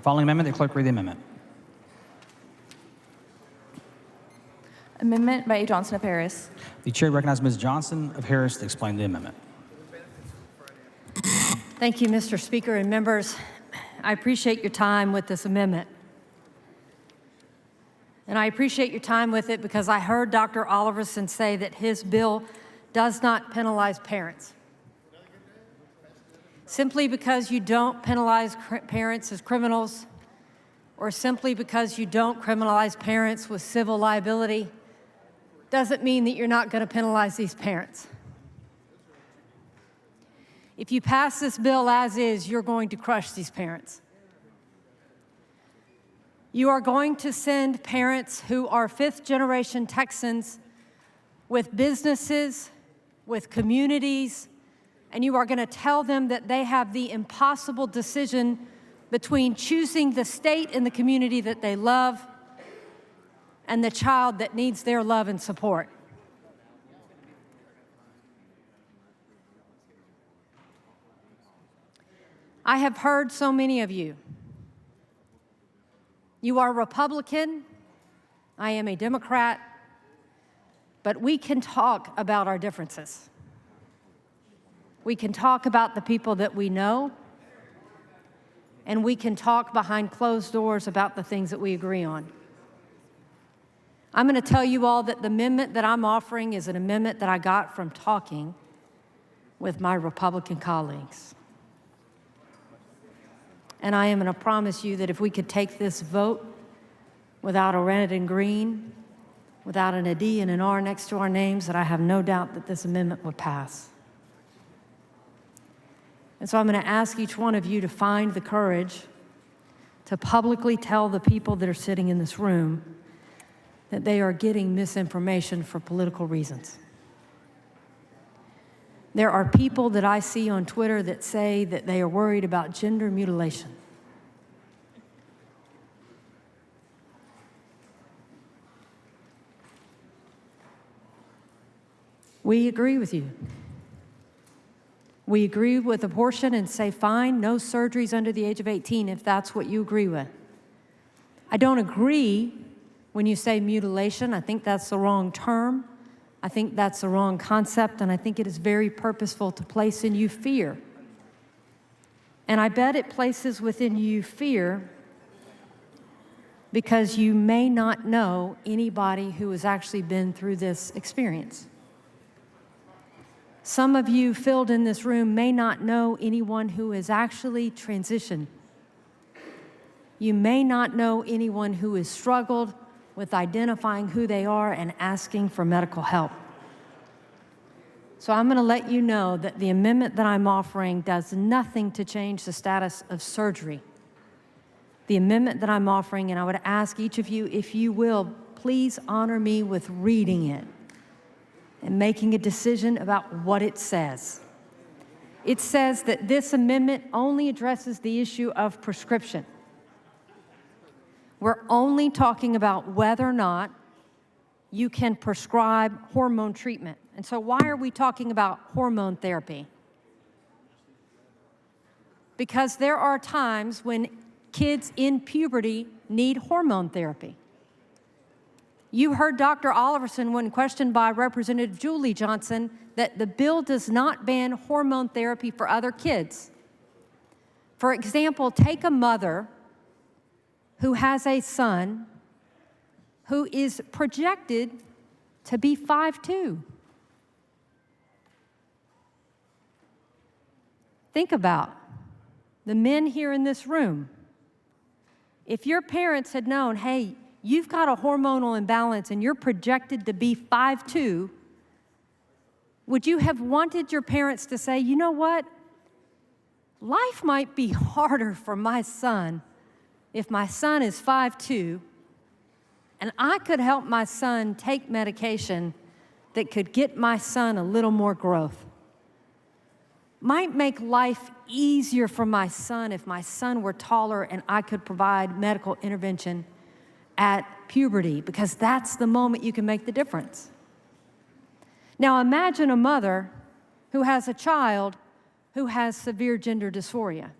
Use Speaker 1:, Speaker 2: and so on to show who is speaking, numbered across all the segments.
Speaker 1: Following amendment, the clerk read the amendment.
Speaker 2: Amendment by A. Johnson of Harris.
Speaker 1: The chair recognizes Ms. Johnson of Harris to explain the amendment.
Speaker 3: Thank you, Mr. Speaker and members. I appreciate your time with this amendment. And I appreciate your time with it because I heard Dr. Oliverson say that his bill does not penalize parents. Simply because you don't penalize parents as criminals, or simply because you don't criminalize parents with civil liability, doesn't mean that you're not going to penalize these parents. If you pass this bill as is, you're going to crush these parents. You are going to send parents who are fifth-generation Texans with businesses, with communities, and you are going to tell them that they have the impossible decision between choosing the state and the community that they love and the child that needs their love and support. I have heard so many of you. You are Republican, I am a Democrat, but we can talk about our differences. We can talk about the people that we know, and we can talk behind closed doors about the things that we agree on. I'm going to tell you all that the amendment that I'm offering is an amendment that I got from talking with my Republican colleagues. And I am going to promise you that if we could take this vote without a red and green, without an D and an R next to our names, that I have no doubt that this amendment would pass. And so I'm going to ask each one of you to find the courage to publicly tell the people that are sitting in this room that they are getting misinformation for political reasons. There are people that I see on Twitter that say that they are worried about gender mutilation. We agree with you. We agree with abortion and say, fine, no surgeries under the age of 18 if that's what you agree with. I don't agree when you say mutilation. I think that's the wrong term. I think that's the wrong concept, and I think it is very purposeful to place in you fear. And I bet it places within you fear because you may not know anybody who has actually been through this experience. Some of you filled in this room may not know anyone who has actually transitioned. You may not know anyone who has struggled with identifying who they are and asking for medical help. So I'm going to let you know that the amendment that I'm offering does nothing to change the status of surgery. The amendment that I'm offering, and I would ask each of you, if you will, please honor me with reading it and making a decision about what it says. It says that this amendment only addresses the issue of prescription. We're only talking about whether or not you can prescribe hormone treatment. And so why are we talking about hormone therapy? Because there are times when kids in puberty need hormone therapy. You heard Dr. Oliverson, when questioned by Representative Julie Johnson, that the bill does not ban hormone therapy for other kids. For example, take a mother who has a son who is projected to be 5'2". Think about the men here in this room. If your parents had known, hey, you've got a hormonal imbalance and you're projected to be 5'2", would you have wanted your parents to say, you know what? Life might be harder for my son if my son is 5'2", and I could help my son take medication that could get my son a little more growth. Might make life easier for my son if my son were taller and I could provide medical intervention at puberty, because that's the moment you can make the difference. Now imagine a mother who has a child who has severe gender dysphoria.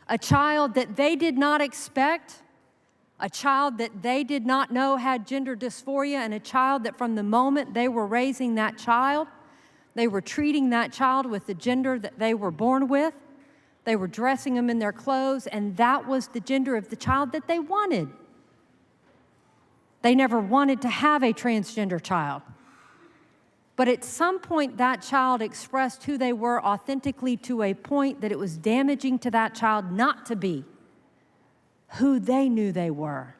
Speaker 3: a child that they did not expect, a child that they did not know had gender dysphoria, and a child that from the moment they were raising that child, they were treating that child with the gender that they were born with. They were dressing them in their clothes, and that was the gender of the child that they wanted. They never wanted to have a transgender child. But at some point, that child expressed who they were authentically to a point that it was damaging to that child not to be who they knew they were.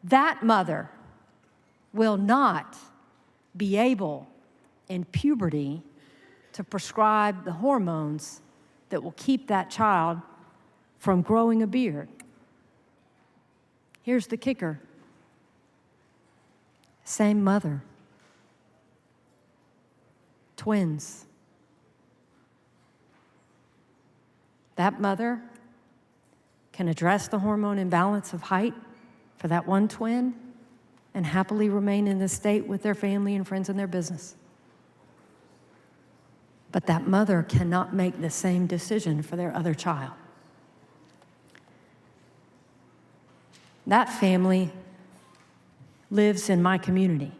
Speaker 3: That mother will not be able in puberty to prescribe the hormones that will keep that child from growing a beard. Here's the kicker. Same mother. Twins. That mother can address the hormone imbalance of height for that one twin and happily remain in this state with their family and friends and their business. But that mother cannot make the same decision for their other child. That family lives in my community.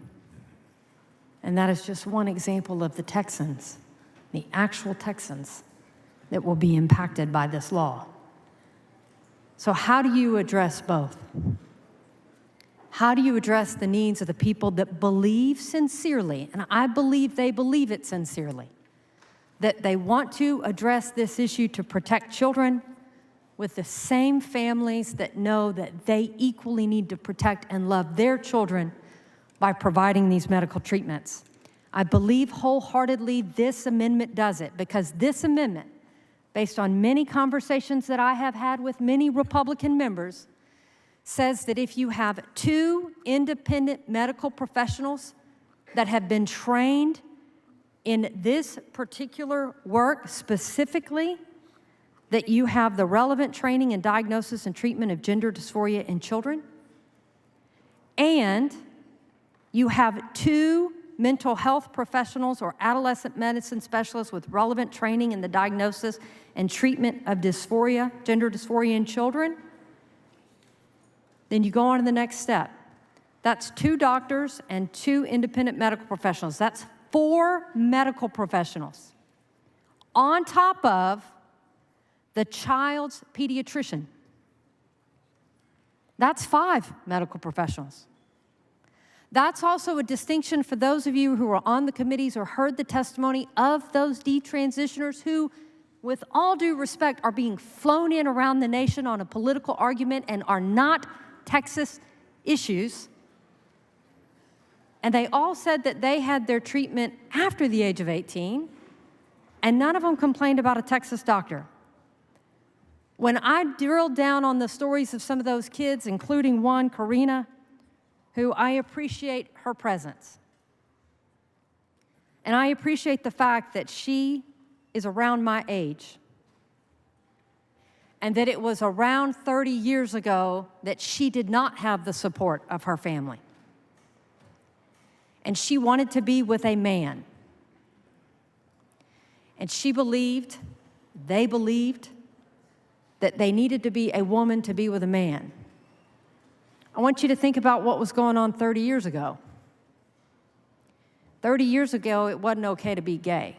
Speaker 3: And that is just one example of the Texans, the actual Texans, that will be impacted by this law. So how do you address both? How do you address the needs of the people that believe sincerely, and I believe they believe it sincerely, that they want to address this issue to protect children with the same families that know that they equally need to protect and love their children by providing these medical treatments? I believe wholeheartedly this amendment does it, because this amendment, based on many conversations that I have had with many Republican members, says that if you have two independent medical professionals that have been trained in this particular work specifically, that you have the relevant training in diagnosis and treatment of gender dysphoria in children, and you have two mental health professionals or adolescent medicine specialists with relevant training in the diagnosis and treatment of dysphoria, gender dysphoria in children, then you go on to the next step. That's 2 doctors and 2 independent medical professionals. That's 4 medical professionals on top of the child's pediatrician. That's 5 medical professionals. That's also a distinction for those of you who are on the committees or heard the testimony of those detransitioners who, with all due respect, are being flown in around the nation on a political argument and are not Texas issues. And they all said that they had their treatment after the age of 18, and none of them complained about a Texas doctor. When I drilled down on the stories of some of those kids, including one, Karina, who I appreciate her presence. And I appreciate the fact that she is around my age. And that it was around 30 years ago that she did not have the support of her family. And she wanted to be with a man. And she believed, they believed, that they needed to be a woman to be with a man. I want you to think about what was going on 30 years ago. 30 years ago, it wasn't okay to be gay.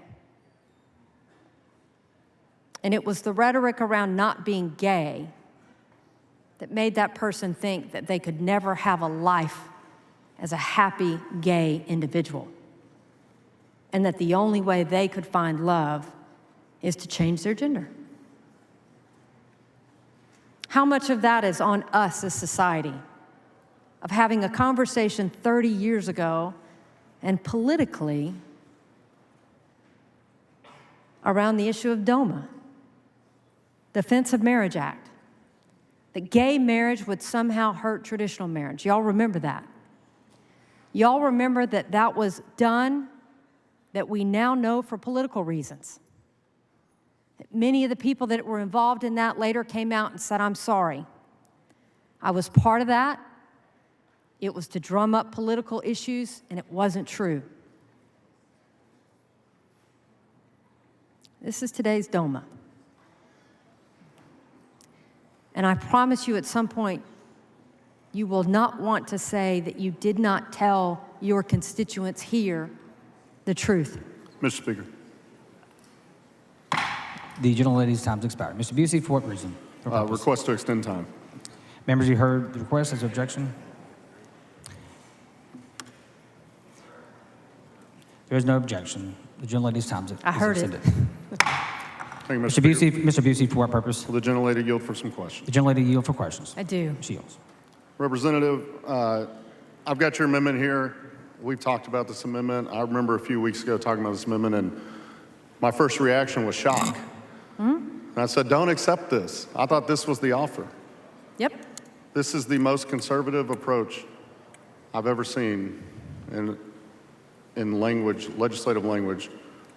Speaker 3: And it was the rhetoric around not being gay that made that person think that they could never have a life as a happy gay individual. And that the only way they could find love is to change their gender. How much of that is on us as society? Of having a conversation 30 years ago and politically around the issue of DOMA, Defense of Marriage Act, that gay marriage would somehow hurt traditional marriage. Y'all remember that? Y'all remember that that was done, that we now know for political reasons. Many of the people that were involved in that later came out and said, I'm sorry. I was part of that. It was to drum up political issues, and it wasn't true. This is today's DOMA. And I promise you at some point, you will not want to say that you did not tell your constituents here the truth.
Speaker 2: Mr. Speaker.
Speaker 1: The gentlelady's time's expired. Mr. Busey, for what reason? For purpose.
Speaker 2: Request to extend time.
Speaker 1: Members, you heard the request. Is there objection? There is no objection. The gentlelady's time is extended.
Speaker 2: Thank you,
Speaker 1: Mr. Busey, for what purpose?
Speaker 2: Will the gentlelady yield for some questions?
Speaker 1: The gentlelady yield for questions.
Speaker 3: I do.
Speaker 1: She yields.
Speaker 2: Representative, I've got your amendment here. We've talked about this amendment. I remember a few weeks ago talking about this amendment, and my first reaction was shock. And I said, don't accept this. I thought this was the offer.
Speaker 3: Yep.
Speaker 2: This is the most conservative approach I've ever seen in legislative language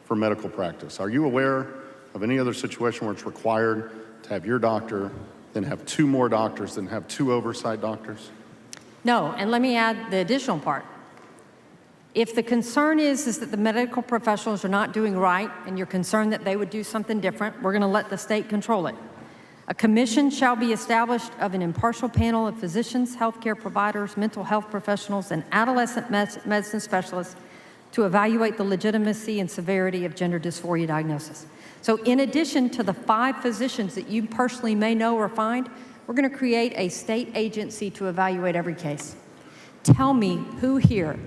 Speaker 2: for medical practice. Are you aware of any other situation where it's required to have your doctor, then have 2 more doctors, then have 2 oversight doctors?
Speaker 3: No, and let me add the additional part. If the concern is that the medical professionals are not doing right and you're concerned that they would do something different, we're going to let the state control it. A commission shall be established of an impartial panel of physicians, healthcare providers, mental health professionals, and adolescent medicine specialists to evaluate the legitimacy and severity of gender dysphoria diagnosis. So in addition to the 5 physicians that you personally may know or find, we're going to create a state agency to evaluate every case. Tell me who here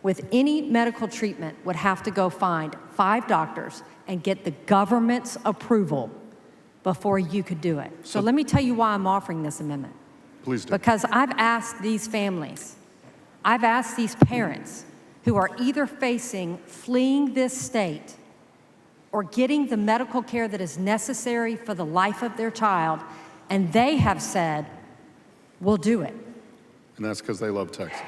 Speaker 3: with any medical treatment would have to go find 5 doctors and get the government's approval before you could do it. So let me tell you why I'm offering this amendment.
Speaker 2: Please do.
Speaker 3: Because I've asked these families, I've asked these parents who are either facing fleeing this state or getting the medical care that is necessary for the life of their child, and they have said, we'll do it.
Speaker 2: And that's because they love Texas.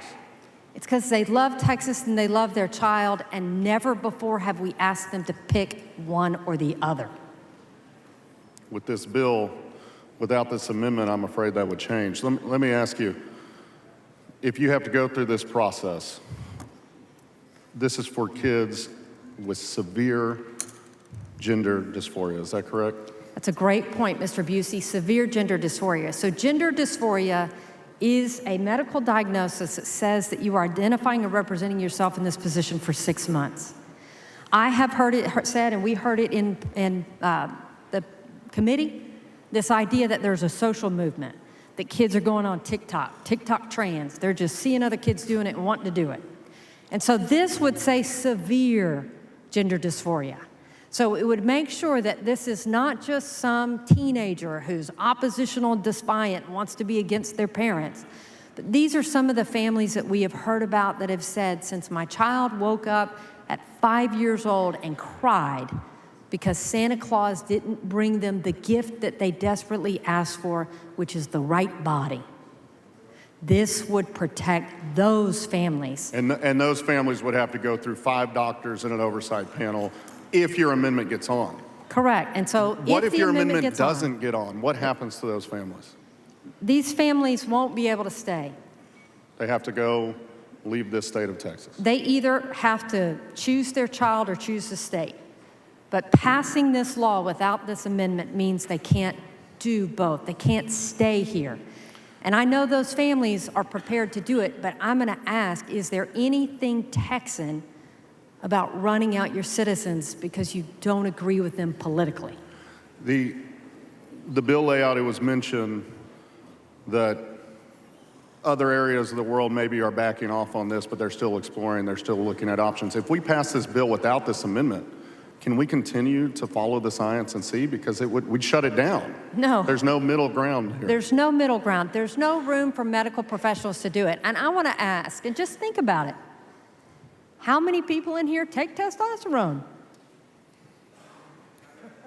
Speaker 3: It's because they love Texas and they love their child, and never before have we asked them to pick one or the other.
Speaker 2: With this bill, without this amendment, I'm afraid that would change. Let me ask you, if you have to go through this process, this is for kids with severe gender dysphoria, is that correct?
Speaker 3: That's a great point, Mr. Busey. Severe gender dysphoria. So gender dysphoria is a medical diagnosis that says that you are identifying and representing yourself in this position for 6 months. I have heard it said, and we heard it in the committee, this idea that there's a social movement, that kids are going on TikTok trans. They're just seeing other kids doing it and wanting to do it. And so this would say severe gender dysphoria. So it would make sure that this is not just some teenager who's oppositional and defiant and wants to be against their parents. But these are some of the families that we have heard about that have said, since my child woke up at 5 years old and cried because Santa Claus didn't bring them the gift that they desperately asked for, which is the right body. This would protect those families.
Speaker 2: And those families would have to go through 5 doctors and an oversight panel if your amendment gets on.
Speaker 3: Correct. And so
Speaker 2: What if your amendment
Speaker 3: gets
Speaker 2: doesn't get on? What happens to those families?
Speaker 3: These families won't be able to stay.
Speaker 2: They have to go leave this state of Texas.
Speaker 3: They either have to choose their child or choose the state. But passing this law without this amendment means they can't do both. They can't stay here. And I know those families are prepared to do it, but I'm going to ask, is there anything Texan about running out your citizens because you don't agree with them politically?
Speaker 2: The bill layout, it was mentioned that other areas of the world maybe are backing off on this, but they're still exploring, they're still looking at options. If we pass this bill without this amendment, can we continue to follow the science and see? Because we'd shut it down.
Speaker 3: No.
Speaker 2: There's no middle ground here.
Speaker 3: There's no middle ground. There's no room for medical professionals to do it. And I want to ask, and just think about it, how many people in here take testosterone?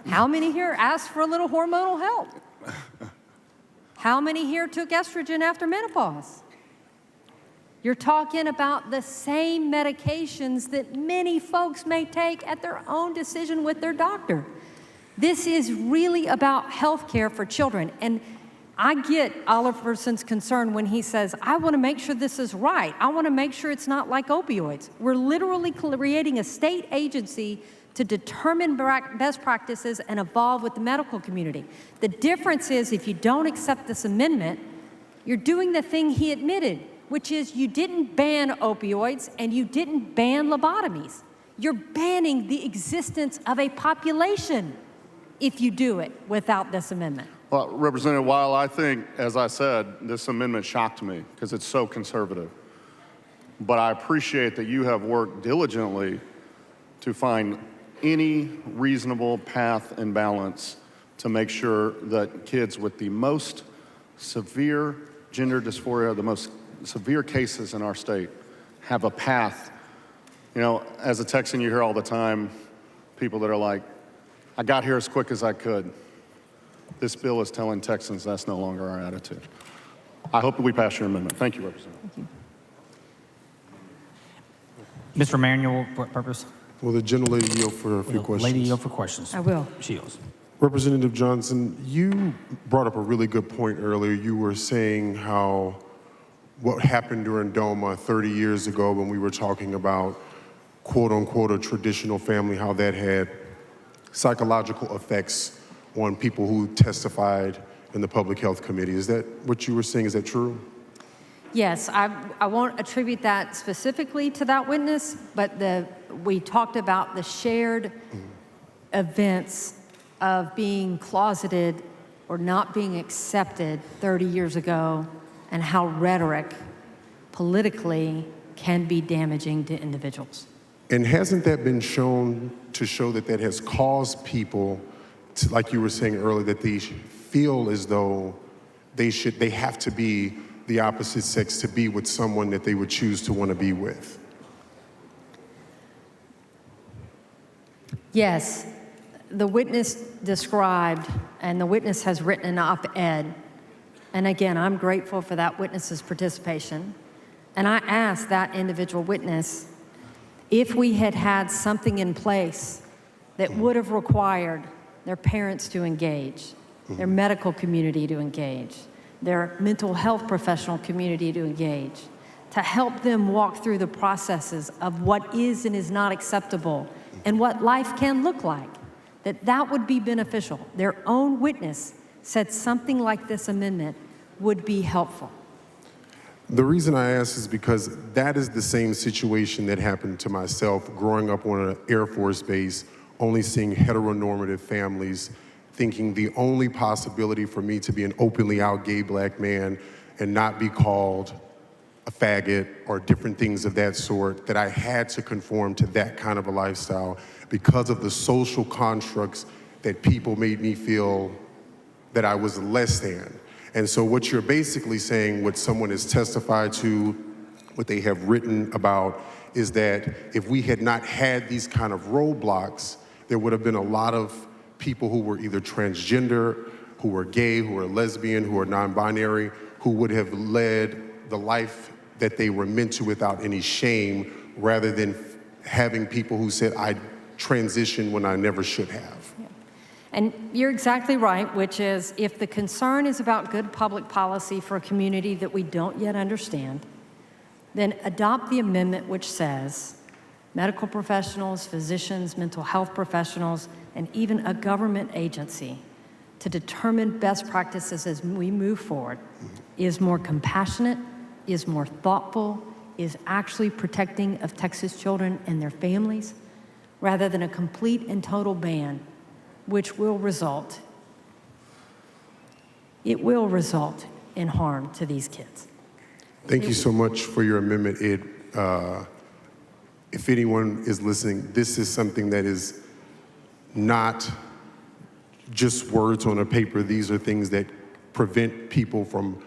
Speaker 3: How many here ask for a little hormonal help? How many here took estrogen after menopause? You're talking about the same medications that many folks may take at their own decision with their doctor. This is really about health care for children. And I get Oliverson's concern when he says, I want to make sure this is right. I want to make sure it's not like opioids. We're literally creating a state agency to determine best practices and evolve with the medical community. The difference is if you don't accept this amendment, you're doing the thing he admitted, which is you didn't ban opioids and you didn't ban lobotomies. You're banning the existence of a population if you do it without this amendment.
Speaker 2: Well, Representative, while I think, as I said, this amendment shocked me because it's so conservative, but I appreciate that you have worked diligently to find any reasonable path and balance to make sure that kids with the most severe gender dysphoria, the most severe cases in our state, have a path. You know, as a Texan, you hear all the time people that are like, I got here as quick as I could. This bill is telling Texans that's no longer our attitude. I hope that we pass your amendment. Thank you, Representative.
Speaker 3: Thank you.
Speaker 1: Mr. Manuel, what purpose?
Speaker 4: Will the gentlelady yield for a few questions?
Speaker 1: Lady yield for questions.
Speaker 3: I will.
Speaker 1: She yields.
Speaker 4: Representative Johnson, you brought up a really good point earlier. You were saying how what happened during DOMA 30 years ago when we were talking about quote unquote a traditional family, how that had psychological effects on people who testified in the Public Health Committee. Is that what you were saying? Is that true?
Speaker 3: Yes, I won't attribute that specifically to that witness, but we talked about the shared events of being closeted or not being accepted 30 years ago and how rhetoric politically can be damaging to individuals.
Speaker 4: And hasn't that been shown to show that that has caused people to, like you were saying earlier, that they feel as though they have to be the opposite sex to be with someone that they would choose to want to be with?
Speaker 3: Yes, the witness described, and the witness has written an op-ed, and again, I'm grateful for that witness's participation, and I asked that individual witness if we had had something in place that would have required their parents to engage, their medical community to engage, their mental health professional community to engage, to help them walk through the processes of what is and is not acceptable and what life can look like, that would be beneficial. Their own witness said something like this amendment would be helpful.
Speaker 4: The reason I ask is because that is the same situation that happened to myself growing up on an Air Force base, only seeing heteronormative families, thinking the only possibility for me to be an openly out gay black man and not be called a faggot or different things of that sort, that I had to conform to that kind of a lifestyle because of the social constructs that people made me feel that I was less than. And so what you're basically saying, what someone has testified to, what they have written about, is that if we had not had these kind of roadblocks, there would have been a lot of people who were either transgender, who were gay, who were lesbian, who were non-binary, who would have led the life that they were meant to without any shame, rather than having people who said, I transitioned when I never should have.
Speaker 3: Yeah. And you're exactly right, which is if the concern is about good public policy for a community that we don't yet understand, then adopt the amendment which says medical professionals, physicians, mental health professionals, and even a government agency to determine best practices as we move forward is more compassionate, is more thoughtful, is actually protecting of Texas children and their families, rather than a complete and total ban, which will result in harm to these kids.
Speaker 4: Thank you so much for your amendment. If anyone is listening, this is something that is not just words on a paper. These are things that prevent people from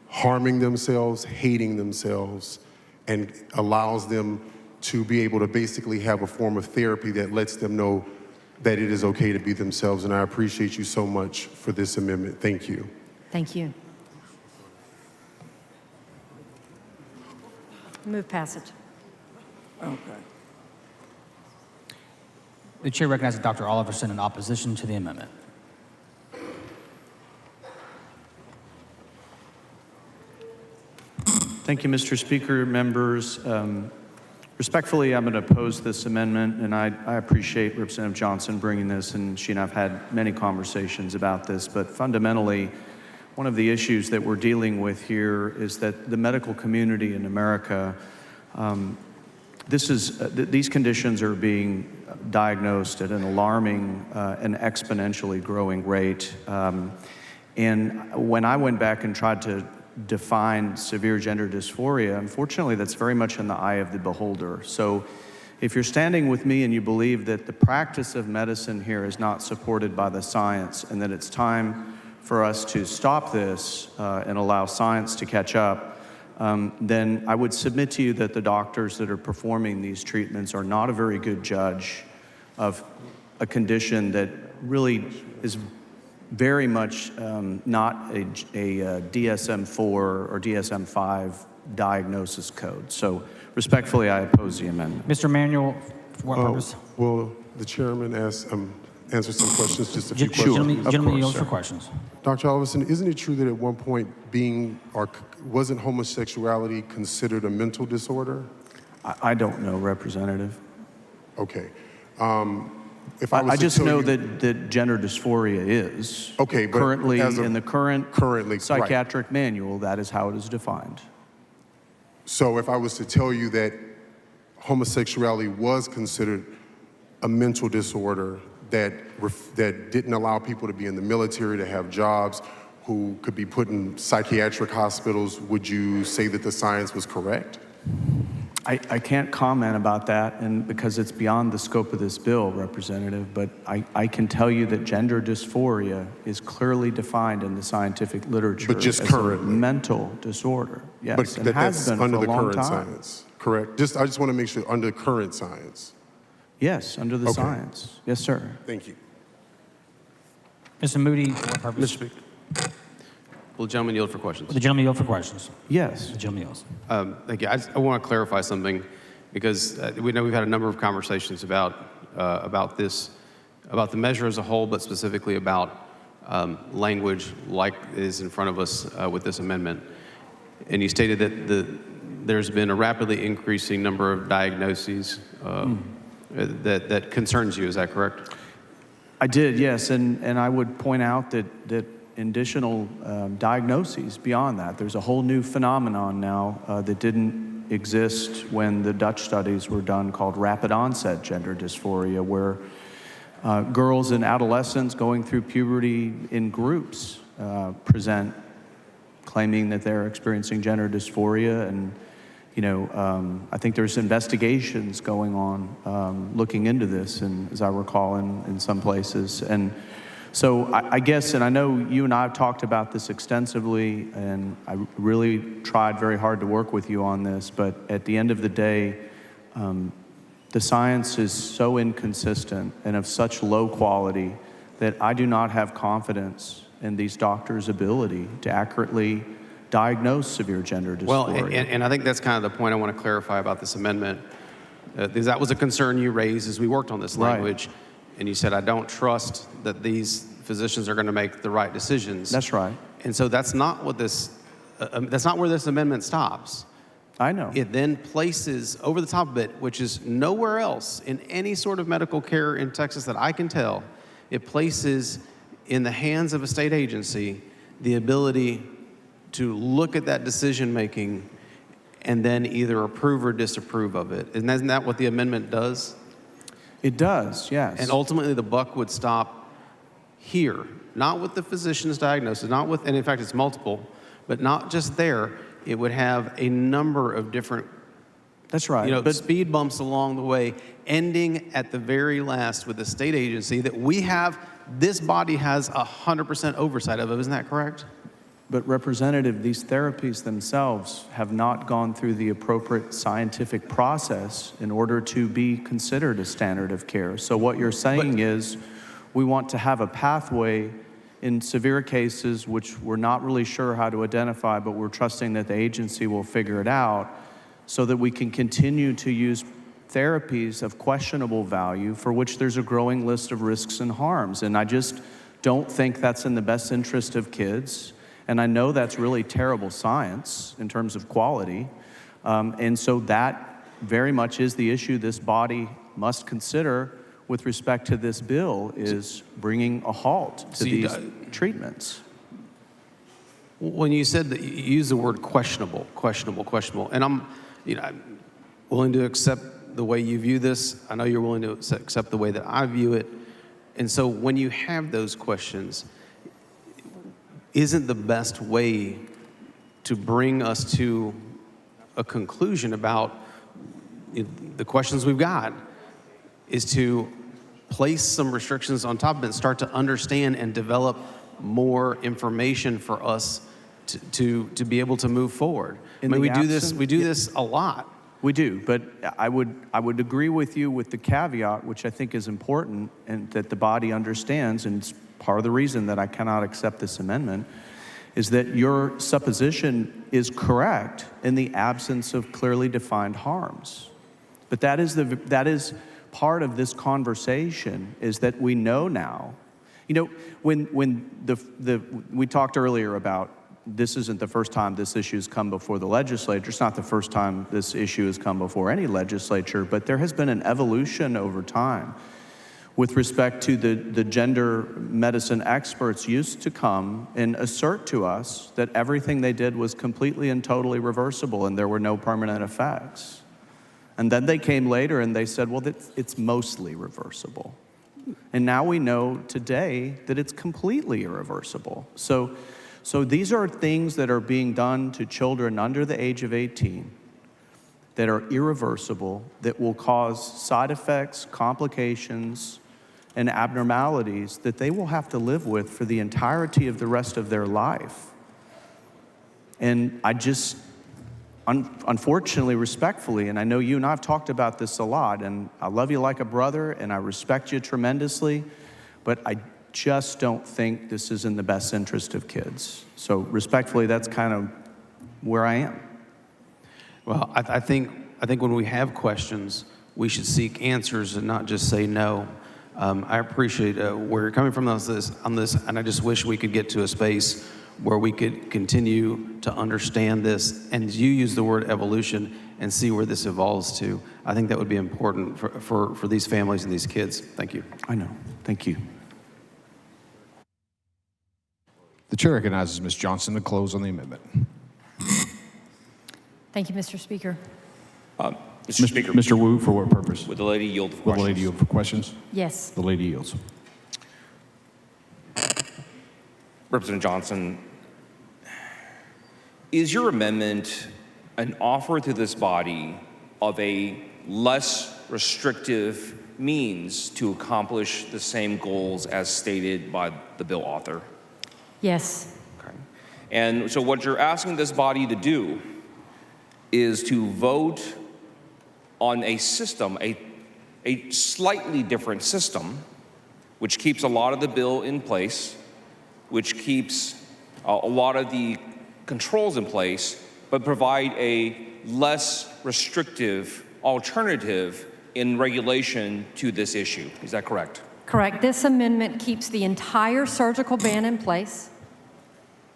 Speaker 4: harming themselves, hating themselves, and allows them to be able to basically have a form of therapy that lets them know that it is okay to be themselves. And I appreciate you so much for this amendment. Thank you.
Speaker 3: Thank you. Move passage.
Speaker 5: Okay.
Speaker 1: The chair recognizes Dr. Oliverson in opposition to the amendment.
Speaker 5: Thank you, Mr. Speaker, members. Respectfully, I'm going to oppose this amendment, and I appreciate Representative Johnson bringing this, and she and I have had many conversations about this, but fundamentally, one of the issues that we're dealing with here is that the medical community in America, these conditions are being diagnosed at an alarming and exponentially growing rate. And when I went back and tried to define severe gender dysphoria, unfortunately, that's very much in the eye of the beholder. So if you're standing with me and you believe that the practice of medicine here is not supported by the science and that it's time for us to stop this and allow science to catch up, then I would submit to you that the doctors that are performing these treatments are not a very good judge of a condition that really is very much not a DSM-4 or DSM-5 diagnosis code. So respectfully, I oppose the amendment.
Speaker 1: Mr. Manuel, for what purpose?
Speaker 4: Will the chairman answer some questions, just a few
Speaker 1: Sure.
Speaker 4: questions?
Speaker 1: Gentleman yields for questions.
Speaker 4: Dr. Alverson, isn't it true that at one point wasn't homosexuality considered a mental disorder?
Speaker 5: I don't know, Representative.
Speaker 4: Okay. If I was
Speaker 5: I
Speaker 4: to
Speaker 5: just
Speaker 4: tell
Speaker 5: know
Speaker 4: you,
Speaker 5: that gender dysphoria is.
Speaker 4: Okay, but
Speaker 5: currently
Speaker 4: as of-
Speaker 5: in the
Speaker 4: currently, right.
Speaker 5: psychiatric manual, that is how it is defined.
Speaker 4: So if I was to tell you that homosexuality was considered a mental disorder that didn't allow people to be in the military, to have jobs, who could be put in psychiatric hospitals, would you say that the science was correct?
Speaker 5: I can't comment about that, and because it's beyond the scope of this bill, Representative, but I can tell you that gender dysphoria is clearly defined in the scientific literature
Speaker 4: But just
Speaker 5: as
Speaker 4: currently.
Speaker 5: a mental disorder. Yes,
Speaker 4: But
Speaker 5: and has
Speaker 4: that's
Speaker 5: been
Speaker 4: under
Speaker 5: for
Speaker 4: the
Speaker 5: a long
Speaker 4: current
Speaker 5: time.
Speaker 4: science, correct? I just want to make sure, under current science.
Speaker 5: Yes, under the
Speaker 4: Okay.
Speaker 5: science. Yes, sir.
Speaker 4: Thank you.
Speaker 1: Mr. Moody, for what purpose?
Speaker 6: Mr. Speaker. Will the gentleman yield for questions?
Speaker 1: The gentleman yield for questions.
Speaker 5: Yes.
Speaker 1: The gentleman yields.
Speaker 6: Thank you. I want to clarify something because we know we've had a number of conversations about the measure as a whole, but specifically about language like is in front of us with this amendment. And you stated that there's been a rapidly increasing number of diagnoses that concerns you. Is that correct?
Speaker 5: I did, yes, and I would point out that additional diagnoses beyond that. There's a whole new phenomenon now that didn't exist when the Dutch studies were done called rapid onset gender dysphoria, where girls and adolescents going through puberty in groups present claiming that they're experiencing gender dysphoria. And I think there's investigations going on looking into this, and as I recall, in some places. And so I guess, and I know you and I have talked about this extensively, and I really tried very hard to work with you on this, but at the end of the day, the science is so inconsistent and of such low quality that I do not have confidence in these doctors' ability to accurately diagnose severe gender dysphoria.
Speaker 6: Well, and I think that's kind of the point I want to clarify about this amendment. Because that was a concern you raised as we worked on this
Speaker 5: Right.
Speaker 6: language. And you said, I don't trust that these physicians are going to make the right decisions.
Speaker 5: That's right.
Speaker 6: And so that's not what that's not where this amendment stops.
Speaker 5: I know.
Speaker 6: It then places over the top of it, which is nowhere else in any sort of medical care in Texas that I can tell, it places in the hands of a state agency the ability to look at that decision making and then either approve or disapprove of it. Isn't that what the amendment does?
Speaker 5: It does, yes.
Speaker 6: And ultimately the buck would stop here, not with the physician's diagnosis, not with, and in fact it's multiple, but not just there. It would have a number of different
Speaker 5: That's right.
Speaker 6: but speed bumps along the way, ending at the very last with a state agency that this body has 100% oversight of. Isn't that correct?
Speaker 5: But Representative, these therapies themselves have not gone through the appropriate scientific process in order to be considered a standard of care. So what you're saying is we want to have a pathway in severe cases which we're not really sure how to identify, but we're trusting that the agency will figure it out so that we can continue to use therapies of questionable value for which there's a growing list of risks and harms. And I just don't think that's in the best interest of kids. And I know that's really terrible science in terms of quality. And so that very much is the issue this body must consider with respect to this bill, is bringing a halt to these treatments.
Speaker 6: When you said that, you used the word questionable, and I'm willing to accept the way you view this. I know you're willing to accept the way that I view it. And so when you have those questions, isn't the best way to bring us to a conclusion about the questions we've got is to place some restrictions on top of it and start to understand and develop more information for us to be able to move forward? I mean, we do this a lot.
Speaker 5: We do, but I would agree with you with the caveat, which I think is important, and that the body understands, and it's part of the reason that I cannot accept this amendment, is that your supposition is correct in the absence of clearly defined harms. But that is part of this conversation, is that we know now. You know, when we talked earlier about, this isn't the first time this issue has come before the legislature. It's not the first time this issue has come before any legislature, but there has been an evolution over time with respect to the gender medicine experts used to come and assert to us that everything they did was completely and totally reversible and there were no permanent effects. And then they came later and they said, well, it's mostly reversible. And now we know today that it's completely irreversible. So these are things that are being done to children under the age of 18 that are irreversible, that will cause side effects, complications, and abnormalities that they will have to live with for the entirety of the rest of their life. And I just, unfortunately, respectfully, and I know you and I have talked about this a lot, and I love you like a brother, and I respect you tremendously, but I just don't think this is in the best interest of kids. So respectfully, that's kind of where I am.
Speaker 6: Well, I think when we have questions, we should seek answers and not just say no. I appreciate where you're coming from on this, and I just wish we could get to a space where we could continue to understand this, and you use the word evolution, and see where this evolves to. I think that would be important for these families and these kids. Thank you.
Speaker 5: I know. Thank you.
Speaker 7: The chair recognizes Ms. Johnson to close on the amendment.
Speaker 3: Thank you, Mr. Speaker.
Speaker 8: Mr. Speaker,
Speaker 7: Mr. Wu, for what purpose?
Speaker 8: would the lady yield for
Speaker 7: Will
Speaker 8: questions?
Speaker 7: the lady yield for questions?
Speaker 3: Yes.
Speaker 7: The lady yields.
Speaker 8: Representative Johnson, is your amendment an offer to this body of a less restrictive means to accomplish the same goals as stated by the bill author?
Speaker 3: Yes.
Speaker 8: Okay. And so what you're asking this body to do is to vote on a system, a slightly different system, which keeps a lot of the bill in place, which keeps a lot of the controls in place, but provide a less restrictive alternative in regulation to this issue. Is that correct?
Speaker 3: Correct. This amendment keeps the entire surgical ban in place,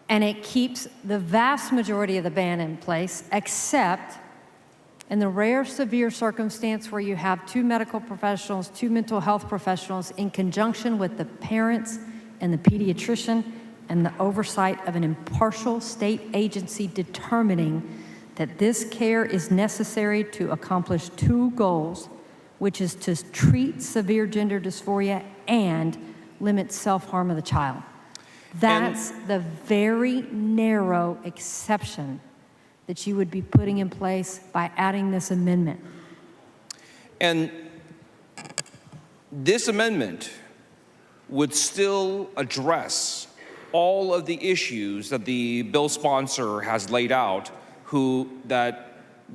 Speaker 3: and it keeps the vast majority of the ban in place, except in the rare severe circumstance where you have two medical professionals, two mental health professionals in conjunction with the parents and the pediatrician and the oversight of an impartial state agency determining that this care is necessary to accomplish two goals, which is to treat severe gender dysphoria and limit self-harm of the child. That's the very narrow exception that you would be putting in place by adding this amendment.
Speaker 8: And this amendment would still address all of the issues that the bill sponsor has laid out, that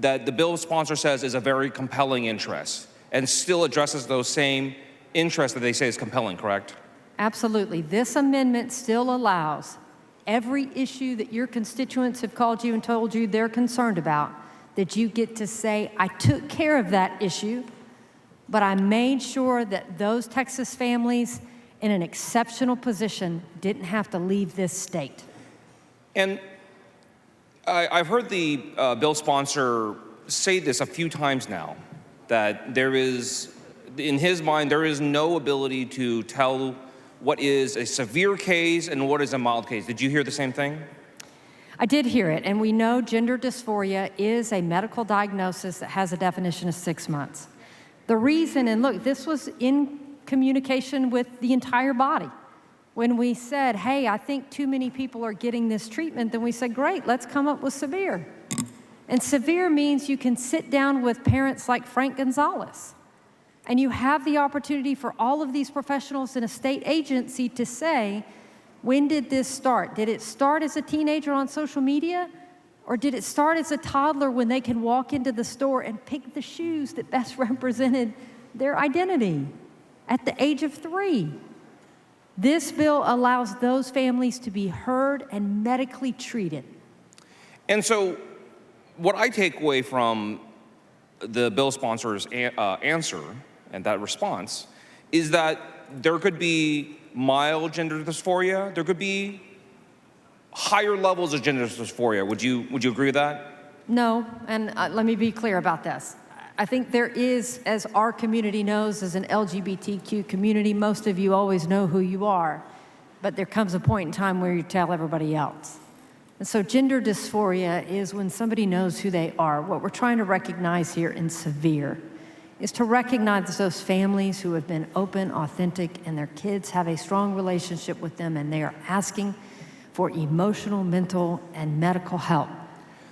Speaker 8: the bill sponsor says is a very compelling interest, and still addresses those same interests that they say is compelling, correct?
Speaker 3: Absolutely. This amendment still allows every issue that your constituents have called you and told you they're concerned about, that you get to say, I took care of that issue, but I made sure that those Texas families in an exceptional position didn't have to leave this state.
Speaker 8: And I've heard the bill sponsor say this a few times now, that there is, in his mind, there is no ability to tell what is a severe case and what is a mild case. Did you hear the same thing?
Speaker 3: I did hear it, and we know gender dysphoria is a medical diagnosis that has a definition of 6 months. The reason, and look, this was in communication with the entire body. When we said, hey, I think too many people are getting this treatment, then we said, great, let's come up with severe. And severe means you can sit down with parents like Frank Gonzalez, and you have the opportunity for all of these professionals in a state agency to say, when did this start? Did it start as a teenager on social media? Or did it start as a toddler when they can walk into the store and pick the shoes that best represented their identity at the age of 3? This bill allows those families to be heard and medically treated.
Speaker 8: And so what I take away from the bill sponsor's answer and that response is that there could be mild gender dysphoria, there could be higher levels of gender dysphoria. Would you agree with that?
Speaker 3: No, and let me be clear about this. I think there is, as our community knows, as an LGBTQ community, most of you always know who you are, but there comes a point in time where you tell everybody else. And so gender dysphoria is when somebody knows who they are. What we're trying to recognize here in severe is to recognize those families who have been open, authentic, and their kids have a strong relationship with them, and they are asking for emotional, mental, and medical help.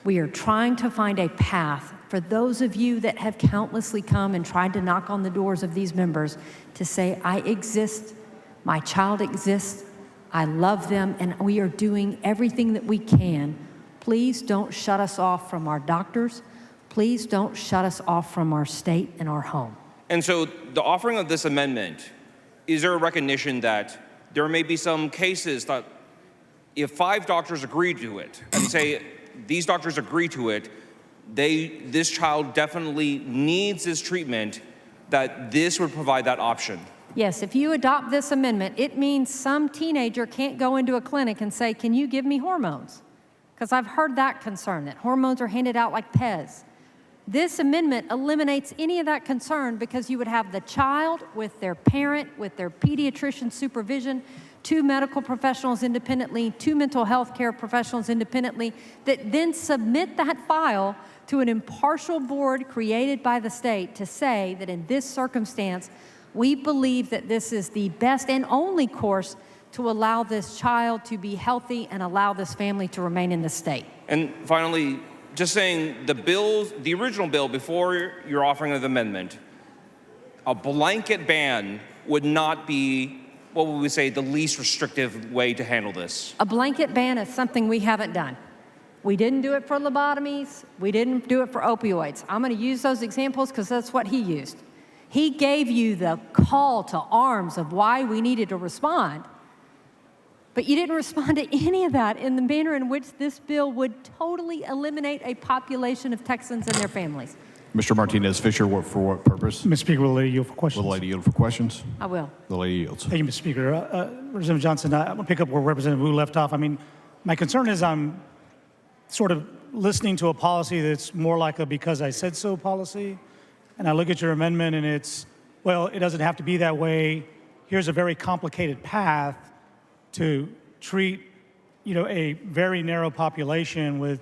Speaker 3: We are trying to find a path for those of you that have countlessly come and tried to knock on the doors of these members to say, I exist, my child exists, I love them, and we are doing everything that we can. Please don't shut us off from our doctors. Please don't shut us off from our state and our home.
Speaker 8: And so the offering of this amendment, is there a recognition that there may be some cases that if 5 doctors agree to it, and say these doctors agree to it, this child definitely needs this treatment, that this would provide that option?
Speaker 3: Yes, if you adopt this amendment, it means some teenager can't go into a clinic and say, can you give me hormones? Because I've heard that concern, that hormones are handed out like Pez. This amendment eliminates any of that concern because you would have the child with their parent, with their pediatrician supervision, 2 medical professionals independently, 2 mental health care professionals independently, that then submit that file to an impartial board created by the state to say that in this circumstance, we believe that this is the best and only course to allow this child to be healthy and allow this family to remain in the state.
Speaker 8: And finally, just saying the original bill before your offering of the amendment, a blanket ban would not be, what would we say, the least restrictive way to handle this?
Speaker 3: A blanket ban is something we haven't done. We didn't do it for lobotomies. We didn't do it for opioids. I'm going to use those examples because that's what he used. He gave you the call to arms of why we needed to respond. But you didn't respond to any of that in the manner in which this bill would totally eliminate a population of Texans and their families.
Speaker 7: Mr. Martinez Fisher, for what purpose?
Speaker 9: Mr. Speaker, will the lady yield for questions?
Speaker 7: Will the lady yield for questions?
Speaker 3: I will.
Speaker 7: The lady yields.
Speaker 9: Thank you, Mr. Speaker. Representative Johnson, I want to pick up where Representative Wu left off. I mean, my concern is I'm sort of listening to a policy that's more like a because I said so policy. And I look at your amendment and it's, well, it doesn't have to be that way. Here's a very complicated path to treat, a very narrow population with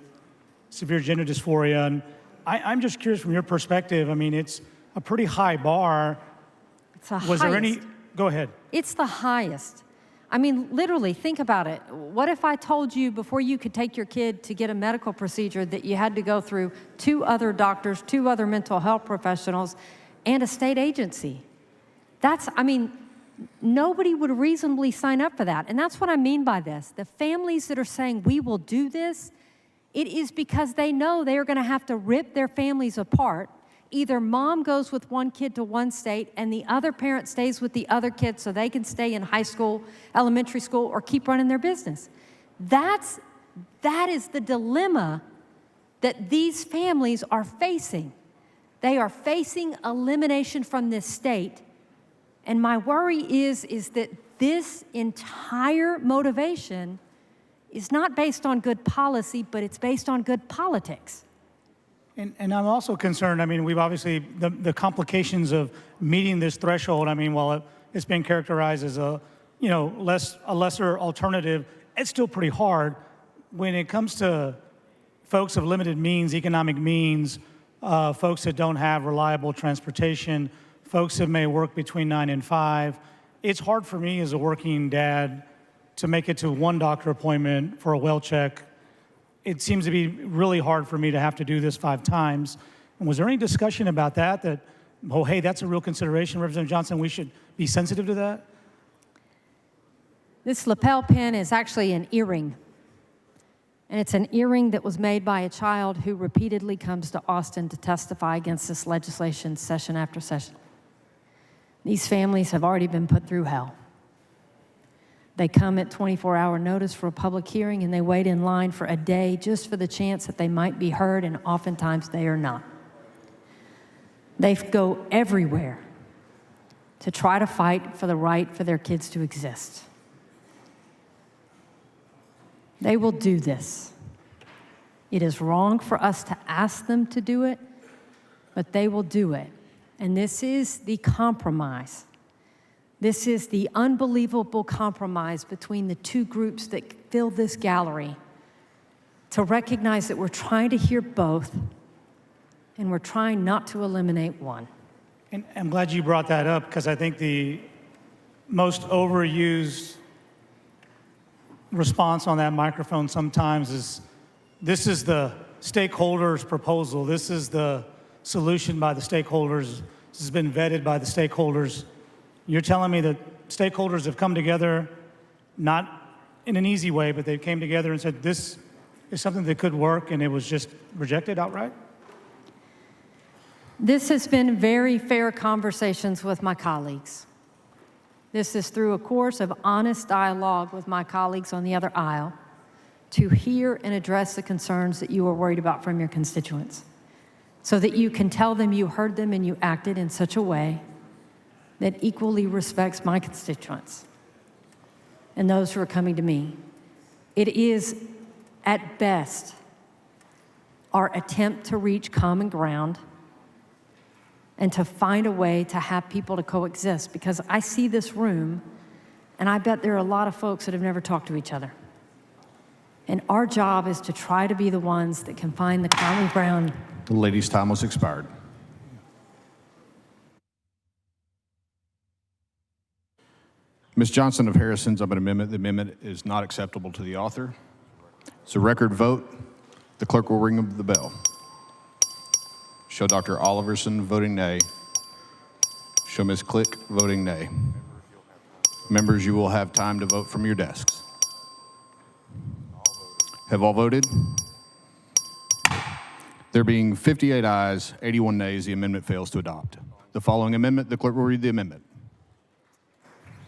Speaker 9: severe gender dysphoria. And I'm just curious from your perspective, I mean, it's a pretty high bar.
Speaker 3: It's the
Speaker 9: Was
Speaker 3: highest.
Speaker 9: there any, go ahead.
Speaker 3: It's the highest. I mean, literally, think about it. What if I told you before you could take your kid to get a medical procedure that you had to go through 2 other doctors, 2 other mental health professionals, and a state agency? Nobody would reasonably sign up for that. And that's what I mean by this. The families that are saying, we will do this, it is because they know they are going to have to rip their families apart. Either mom goes with one kid to one state and the other parent stays with the other kid so they can stay in high school, elementary school, or keep running their business. That is the dilemma that these families are facing. They are facing elimination from this state. And my worry is that this entire motivation is not based on good policy, but it's based on good politics.
Speaker 9: And I'm also concerned, I mean, we've obviously, the complications of meeting this threshold, I mean, while it's been characterized as a lesser alternative, it's still pretty hard. When it comes to folks of limited means, economic means, folks that don't have reliable transportation, folks that may work between 9 and 5, it's hard for me as a working dad to make it to one doctor appointment for a well check. It seems to be really hard for me to have to do this 5 times. And was there any discussion about that, oh, hey, that's a real consideration, Representative Johnson, we should be sensitive to that?
Speaker 3: This lapel pin is actually an earring. And it's an earring that was made by a child who repeatedly comes to Austin to testify against this legislation session after session. These families have already been put through hell. They come at 24-hour notice for a public hearing, and they wait in line for a day just for the chance that they might be heard, and oftentimes they are not. They go everywhere to try to fight for the right for their kids to exist. They will do this. It is wrong for us to ask them to do it, but they will do it. And this is the compromise. This is the unbelievable compromise between the two groups that fill this gallery, to recognize that we're trying to hear both, and we're trying not to eliminate one.
Speaker 9: And I'm glad you brought that up, because I think the most overused response on that microphone sometimes is, this is the stakeholders' proposal. This is the solution by the stakeholders. This has been vetted by the stakeholders. You're telling me that stakeholders have come together, not in an easy way, but they came together and said, this is something that could work, and it was just rejected outright?
Speaker 3: This has been very fair conversations with my colleagues. This is through a course of honest dialogue with my colleagues on the other aisle to hear and address the concerns that you are worried about from your constituents, so that you can tell them you heard them and you acted in such a way that equally respects my constituents and those who are coming to me. It is, at best, our attempt to reach common ground and to find a way to have people to coexist, because I see this room, and I bet there are a lot of folks that have never talked to each other. And our job is to try to be the ones that can find the common ground.
Speaker 7: The lady's time was expired. Ms. Johnson of Harrison's up an amendment. The amendment is not acceptable to the author. It's a record vote. The clerk will ring the bell. Show Dr. Oliverson voting nay. Show Ms. Click voting nay. Members, you will have time to vote from your desks. Have all voted? There being 58 ayes, 81 nays, the amendment fails to adopt. The following amendment, the clerk will read the amendment.